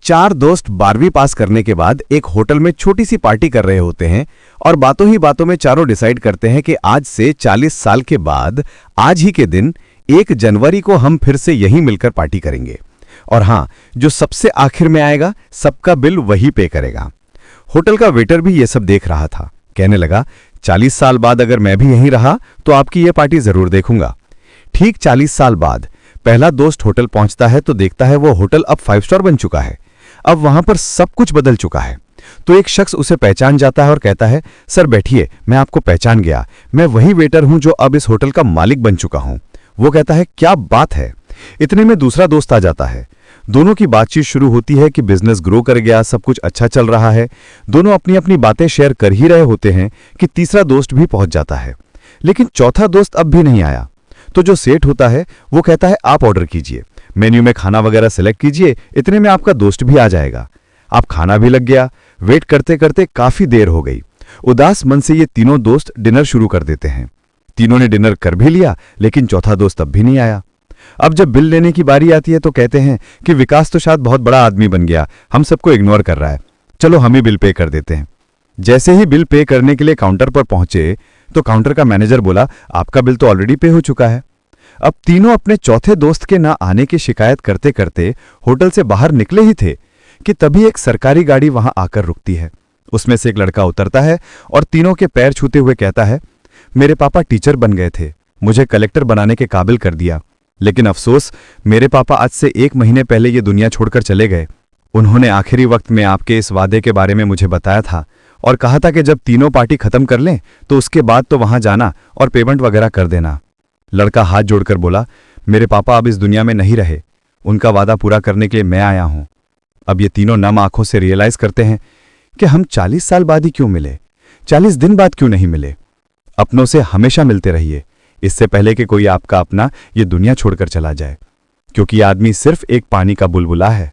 चार दोस्त 12वीं पास करने के बाद एक होटल में छोटी सी पार्टी कर रहे होते हैं और बातों ही बातों में चारों डिसाइड करते हैं कि आज से 40 साल के बाद आज ही के दिन 1 जनवरी को हम फिर से यहीं मिलकर पार्टी करेंगे। और हाँ, जो सबसे आखिर में आएगा सबका बिल वही पे करेगा। होटल का वेटर भी ये सब देख रहा था। कहने लगा, 40 साल बाद अगर मैं भी यहीं रहा तो आपकी ये पार्टी जरूर देखूंगा। ठीक 40 साल बाद पहला दोस्त होटल पहुंचता है तो देखता है वो होटल अब 5 स्टार बन चुका है। अब वहां पर सब कुछ बदल चुका है। तो एक शख्स उसे पहचान जाता है और कहता है, सर बैठिए, मैं आपको पहचान गया, मैं वही वेटर हूं जो अब इस होटल का मालिक बन चुका हूं। वो कहता है, क्या बात है। इतने में दूसरा दोस्त आ जाता है। दोनों की बातचीत शुरू होती है कि बिजनेस ग्रो कर गया, सब कुछ अच्छा चल रहा है। दोनों अपनी अपनी बातें शेयर कर ही रहे होते हैं कि तीसरा दोस्त भी पहुंच जाता है। लेकिन चौथा दोस्त अब भी नहीं आया। तो जो सेठ होता है वो कहता है, आप ऑर्डर कीजिए, मेन्यू में खाना वगैरह सेलेक्ट कीजिए, इतने में आपका दोस्त भी आ जाएगा। अब खाना भी लग गया। वेट करते करते काफी देर हो गई। उदास मन से ये तीनों दोस्त डिनर शुरू कर देते हैं। तीनों ने डिनर कर भी लिया, लेकिन चौथा दोस्त अब भी नहीं आया। अब जब बिल लेने की बारी आती है तो कहते हैं कि विकास तो शायद बहुत बड़ा आदमी बन गया, हम सबको इग्नोर कर रहा है, चलो हम ही बिल पे कर देते हैं। जैसे ही बिल पे करने के लिए काउंटर पर पहुंचे तो काउंटर का मैनेजर बोला, आपका बिल तो ऑलरेडी पे हो चुका है। अब तीनों अपने चौथे दोस्त के ना आने की शिकायत करते करते होटल से बाहर निकले ही थे कि तभी एक सरकारी गाड़ी वहां आकर रुकती है। उसमें से एक लड़का उतरता है और तीनों के पैर छूते हुए कहता है, मेरे पापा टीचर बन गए थे, मुझे कलेक्टर बनाने के काबिल कर दिया, लेकिन अफसोस मेरे पापा आज से 1 महीने पहले ये दुनिया छोड़कर चले गए। उन्होंने आखिरी वक्त में आपके इस वादे के बारे में मुझे बताया था और कहा था कि जब तीनों पार्टी खत्म कर लें तो उसके बाद तो वहां जाना और पेमेंट वगैरह कर देना। लड़का हाथ जोड़कर बोला, मेरे पापा अब इस दुनिया में नहीं रहे, उनका वादा पूरा करने के लिए मैं आया हूं। अब ये तीनों नम आंखों से रियलाइज करते हैं कि हम 40 साल बाद ही क्यों मिले, 40 दिन बाद क्यों नहीं मिले। अपनों से हमेशा मिलते रहिए, इससे पहले कि कोई आपका अपना ये दुनिया छोड़कर चला जाए, क्योंकि ये आदमी सिर्फ एक पानी का बुलबुला है।